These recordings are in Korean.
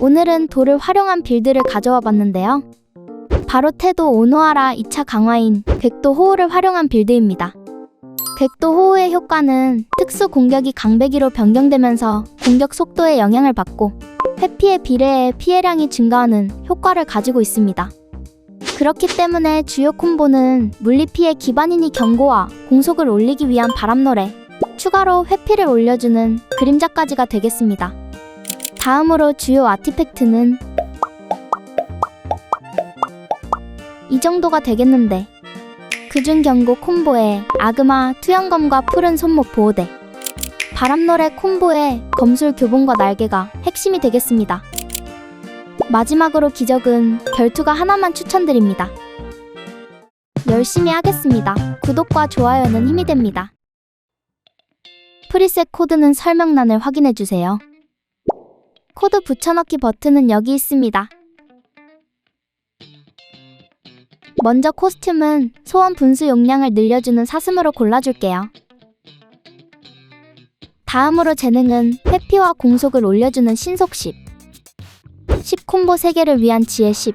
오늘은 돌을 활용한 빌드를 가져와 봤는데요. 바로 태도 오노하라 2차 강화인 궤도 호우를 활용한 빌드입니다. 궤도 호우의 효과는 특수 공격이 강배기로 변경되면서 공격 속도에 영향을 받고 회피에 비례해 피해량이 증가하는 효과를 가지고 있습니다. 그렇기 때문에 주요 콤보는 물리피해 기반인이 경고와 공속을 올리기 위한 바람노래, 추가로 회피를 올려주는 그림자까지가 되겠습니다. 다음으로 주요 아티팩트는 이 정도가 되겠는데, 그중 경고 콤보에 아그마 투영검과 푸른 손목 보호대, 바람노래 콤보에 검술 교본과 날개가 핵심이 되겠습니다. 마지막으로 기적은 결투가 하나만 추천드립니다. 열심히 하겠습니다. 구독과 좋아요는 힘이 됩니다. 프리셋 코드는 설명란을 확인해주세요. 코드 붙여넣기 버튼은 여기 있습니다. 먼저 코스튬은 소원 분수 용량을 늘려주는 사슴으로 골라줄게요. 다음으로 재능은 회피와 공속을 올려주는 신속 10 콤보 3개를 위한 지혜 10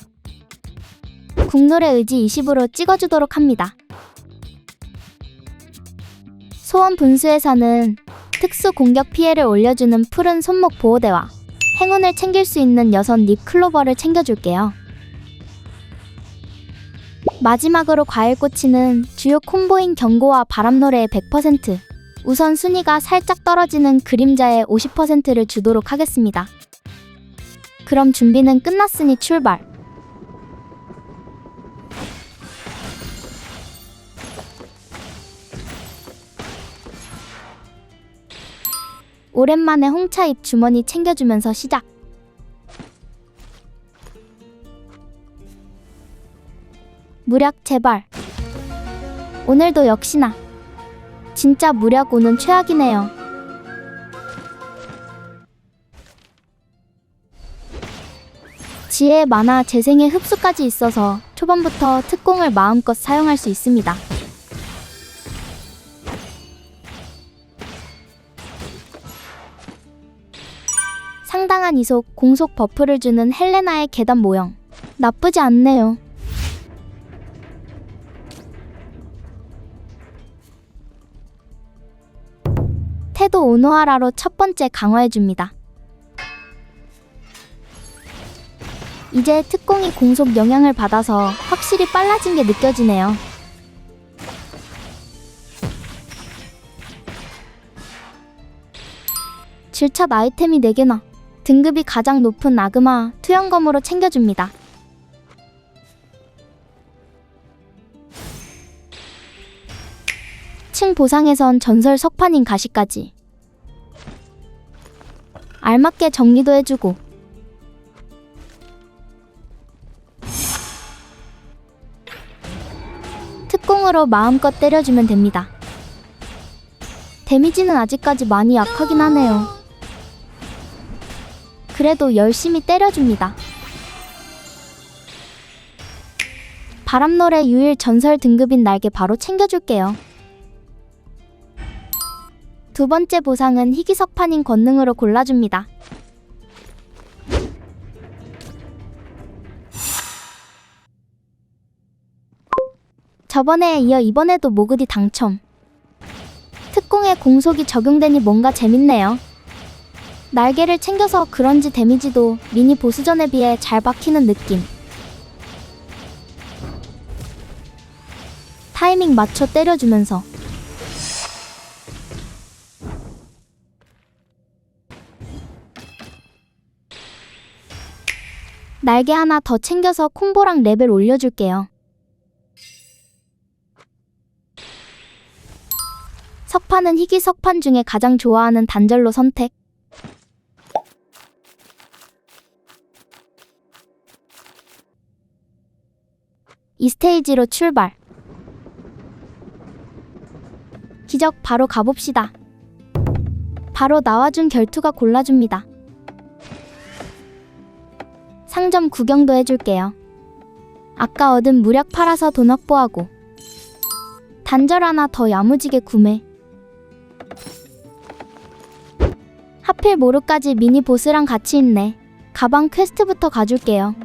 국룰의 의지 20으로 찍어주도록 합니다. 소원 분수에서는 특수 공격 피해를 올려주는 푸른 손목 보호대와 행운을 챙길 수 있는 6잎 클로버를 챙겨줄게요. 마지막으로 과일꼬치는 주요 콤보인 경고와 바람노래의 100%, 우선 순위가 살짝 떨어지는 그림자의 50%를 주도록 하겠습니다. 그럼 준비는 끝났으니 출발! 오랜만에 홍차잎 주머니 챙겨주면서 시작! 무력 제발! 오늘도 역시나! 진짜 무력 5는 최악이네요. 지혜의 만화 재생의 흡수까지 있어서 초반부터 특공을 마음껏 사용할 수 있습니다. 상당한 이속, 공속 버프를 주는 헬레나의 계단 모형. 나쁘지 않네요. 태도 오노하라로 첫 번째 강화해줍니다. 이제 특공이 공속 영향을 받아서 확실히 빨라진 게 느껴지네요. 질차 아이템이 4개나, 등급이 가장 높은 아그마 투영검으로 챙겨줍니다. 층 보상에선 전설 석판인 가시까지 알맞게 정리도 해주고, 특공으로 마음껏 때려주면 됩니다. 데미지는 아직까지 많이 약하긴 하네요. 그래도 열심히 때려줍니다. 바람노래 유일 전설 등급인 날개 바로 챙겨줄게요. 두 번째 보상은 희귀석판인 권능으로 골라줍니다. 저번에 이어 이번에도 모그디 당첨. 특공에 공속이 적용되니 뭔가 재밌네요. 날개를 챙겨서 그런지 데미지도 미니 보스전에 비해 잘 박히는 느낌. 타이밍 맞춰 때려주면서 날개 하나 더 챙겨서 콤보랑 레벨 올려줄게요. 석판은 희귀 석판 중에 가장 좋아하는 단절로 선택. 이 스테이지로 출발. 기적 바로 가봅시다. 바로 나와준 결투가 골라줍니다. 상점 구경도 해줄게요. 아까 얻은 무력 팔아서 돈 확보하고, 단절 하나 더 야무지게 구매. 하필 모루까지 미니 보스랑 같이 있네. 가방 퀘스트부터 가줄게요.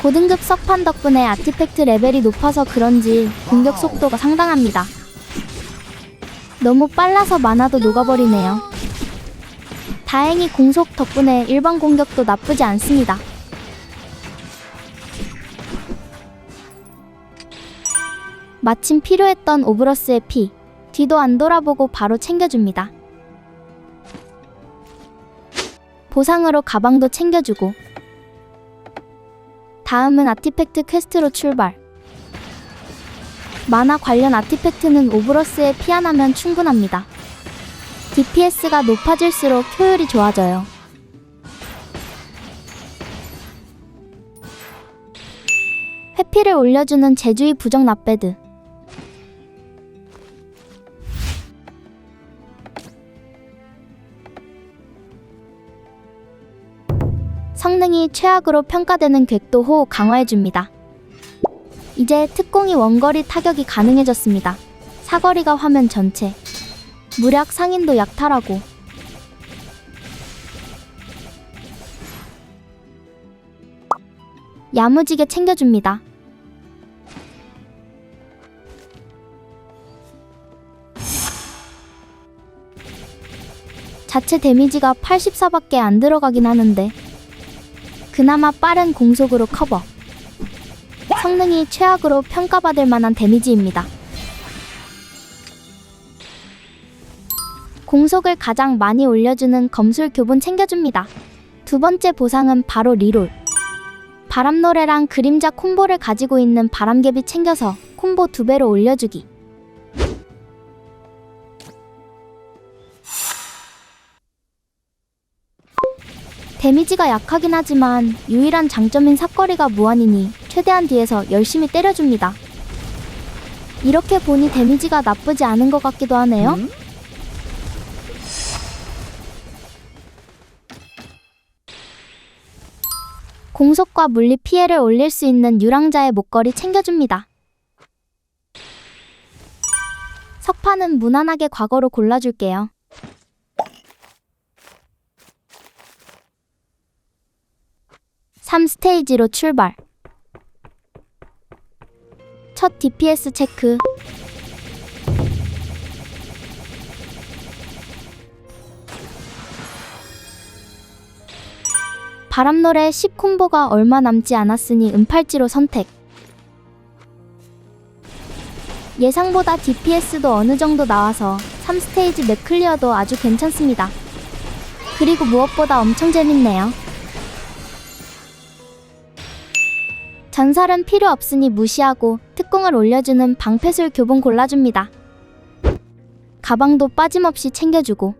고등급 석판 덕분에 아티팩트 레벨이 높아서 그런지 공격 속도가 상당합니다. 너무 빨라서 만화도 녹아버리네요. 다행히 공속 덕분에 일반 공격도 나쁘지 않습니다. 마침 필요했던 오브러스의 피, 뒤도 안 돌아보고 바로 챙겨줍니다. 보상으로 가방도 챙겨주고, 다음은 아티팩트 퀘스트로 출발. 만화 관련 아티팩트는 오브러스에 피 하나면 충분합니다. DPS가 높아질수록 효율이 좋아져요. 회피를 올려주는 제주의 부적 납배드. 성능이 최악으로 평가되는 궤도 호흡 강화해줍니다. 이제 특공이 원거리 타격이 가능해졌습니다. 사거리가 화면 전체, 무력 상인도 약탈하고, 야무지게 챙겨줍니다. 자체 데미지가 84밖에 안 들어가긴 하는데 그나마 빠른 공속으로 커버. 성능이 최악으로 평가받을 만한 데미지입니다. 공속을 가장 많이 올려주는 검술 교본 챙겨줍니다. 두 번째 보상은 바로 리롤. 바람노래랑 그림자 콤보를 가지고 있는 바람개비 챙겨서 콤보 2배로 올려주기. 데미지가 약하긴 하지만 유일한 장점인 삭거리가 무한이니 최대한 뒤에서 열심히 때려줍니다. 이렇게 보니 데미지가 나쁘지 않은 것 같기도 하네요. 공속과 물리 피해를 올릴 수 있는 유랑자의 목걸이 챙겨줍니다. 석판은 무난하게 과거로 골라줄게요. (3스테이지로) 출발. 첫 DPS 체크. 바람노래 10 콤보가 얼마 남지 않았으니 은팔찌로 선택. 예상보다 DPS도 어느 정도 나와서 3스테이지 맵 클리어도 아주 괜찮습니다. 그리고 무엇보다 엄청 재밌네요. 전설은 필요 없으니 무시하고 특공을 올려주는 방패술 교본 골라줍니다. 가방도 빠짐없이 챙겨주고,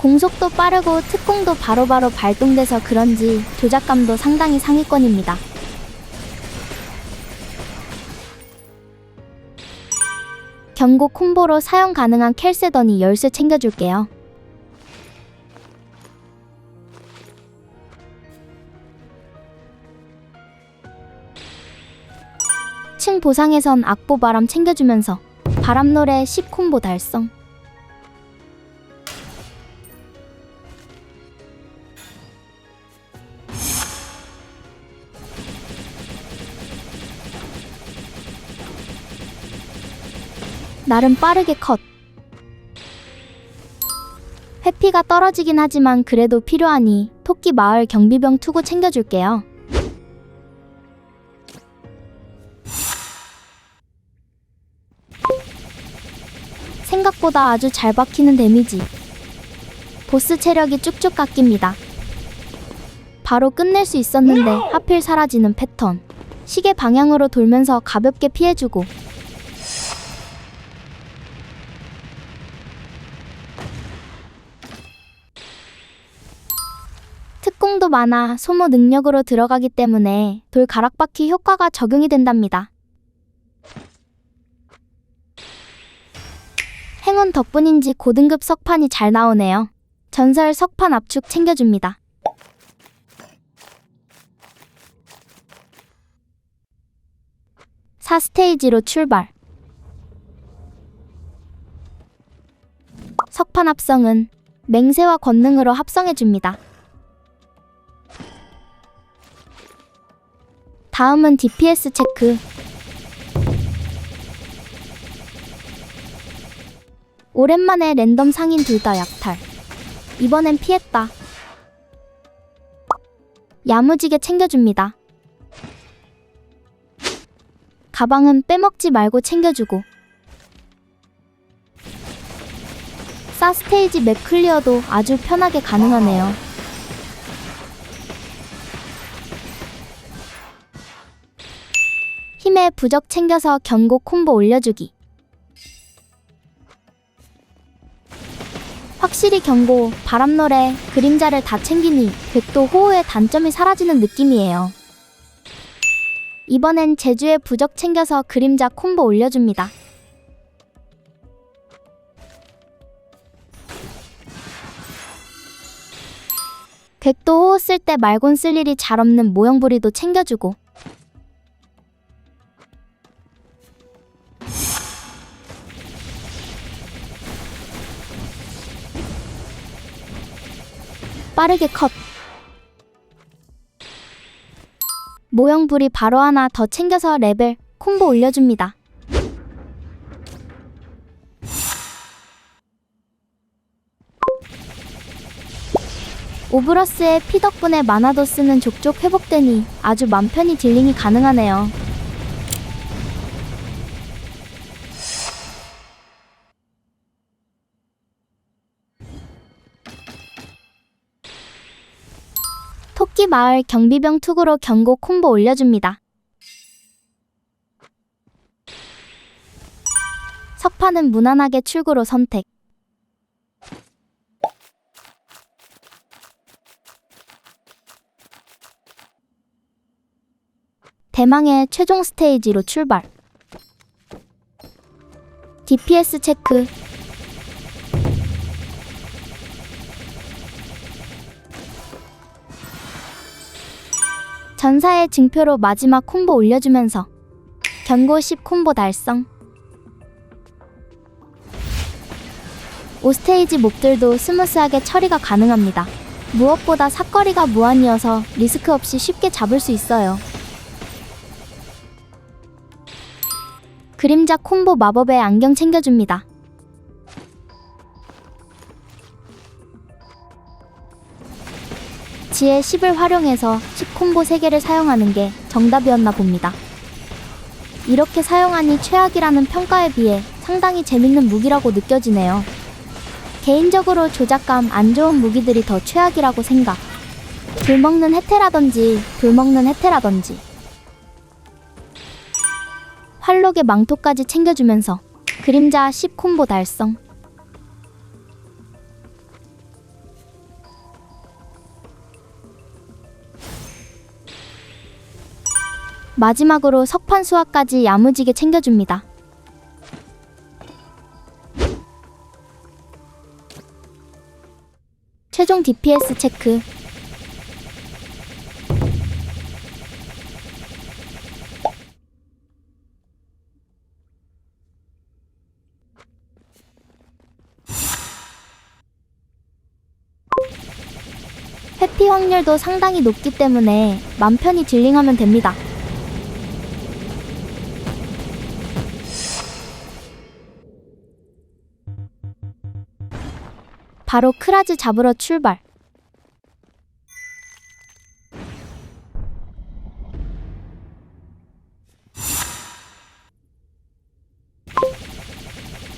공속도 빠르고 특공도 바로바로 발동돼서 그런지 조작감도 상당히 상위권입니다. 경고 콤보로 사용 가능한 켈세더니 열쇠 챙겨줄게요. 층 보상에선 악보바람 챙겨주면서 바람노래 10 콤보 달성. 나름 빠르게 컷. 회피가 떨어지긴 하지만 그래도 필요하니 토끼 마을 경비병 투구 챙겨줄게요. 생각보다 아주 잘 박히는 데미지. 보스 체력이 쭉쭉 깎입니다. 바로 끝낼 수 있었는데 하필 사라지는 패턴. 시계 방향으로 돌면서 가볍게 피해주고, 특공도 많아 소모 능력으로 들어가기 때문에 돌 가락바퀴 효과가 적용이 된답니다. 행운 덕분인지 고등급 석판이 잘 나오네요. 전설 석판 압축 챙겨줍니다. (4스테이지로) 출발. 석판 합성은 맹세와 권능으로 합성해줍니다. 다음은 DPS 체크. 오랜만에 랜덤 상인 둘 다 약탈. 이번엔 피했다. 야무지게 챙겨줍니다. 가방은 빼먹지 말고 챙겨주고. 사스테이지 맵 클리어도 아주 편하게 가능하네요. 힘의 부적 챙겨서 경고 콤보 올려주기. 확실히 경고, 바람노래, 그림자를 다 챙기니 백도 호우의 단점이 사라지는 느낌이에요. 이번엔 제주의 부적 챙겨서 그림자 콤보 올려줍니다. 백도 호우 쓸 때 말곤 쓸 일이 잘 없는 모형부리도 챙겨주고. 빠르게 컷. 모형불이 바로 하나 더 챙겨서 레벨 콤보 올려줍니다. 오브러스의 피 덕분에 마나도 쓰는 족족 회복되니 아주 맘 편히 딜링이 가능하네요. 토끼마을 경비병 투구로 경고 콤보 올려줍니다. 석판은 무난하게 출구로 선택. 대망의 최종 스테이지로 출발. DPS 체크. 전사의 증표로 마지막 콤보 올려주면서 경고 10 콤보 달성. 5스테이지 몹들도 스무스하게 처리가 가능합니다. 무엇보다 사거리가 무한이어서 리스크 없이 쉽게 잡을 수 있어요. 그림자 콤보 마법의 안경 챙겨줍니다. 지혜 10을 활용해서 10콤보 3개를 사용하는 게 정답이었나 봅니다. 이렇게 사용하니 최악이라는 평가에 비해 상당히 재밌는 무기라고 느껴지네요. 개인적으로 조작감 안 좋은 무기들이 더 최악이라고 생각. 불먹는 혜태라던지 활록의 망토까지 챙겨주면서 그림자 10콤보 달성. 마지막으로 석판 수화까지 야무지게 챙겨줍니다. 최종 DPS 체크. 회피 확률도 상당히 높기 때문에 맘 편히 딜링하면 됩니다. 바로 크라즈 잡으러 출발.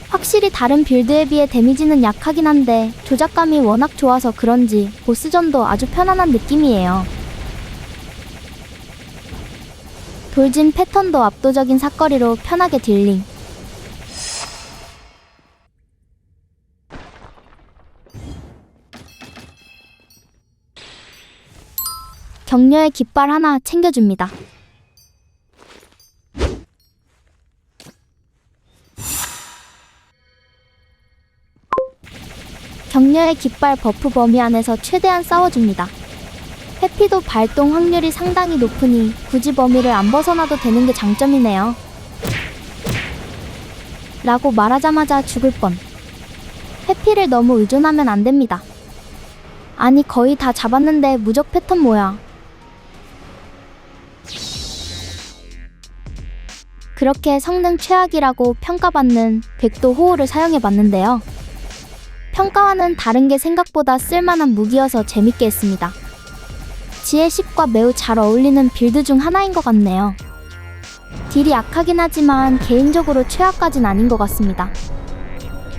확실히 다른 빌드에 비해 데미지는 약하긴 한데 조작감이 워낙 좋아서 그런지 보스전도 아주 편안한 느낌이에요. 돌진 패턴도 압도적인 사거리로 편하게 딜링. 격려의 깃발 하나 챙겨줍니다. 격려의 깃발 버프 범위 안에서 최대한 싸워줍니다. 회피도 발동 확률이 상당히 높으니 굳이 범위를 안 벗어나도 되는 게 장점이네요. 라고 말하자마자 죽을 뻔. 회피를 너무 의존하면 안 됩니다. 아니 거의 다 잡았는데 무적 패턴 뭐야? 그렇게 성능 최악이라고 평가받는 백도 호우를 사용해봤는데요. 평가와는 다른 게 생각보다 쓸만한 무기여서 재밌게 했습니다. 지혜 10과 매우 잘 어울리는 빌드 중 하나인 것 같네요. 딜이 약하긴 하지만 개인적으로 최악까진 아닌 것 같습니다.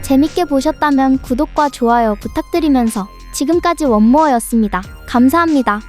재밌게 보셨다면 구독과 좋아요 부탁드리면서 지금까지 원모어였습니다. 감사합니다.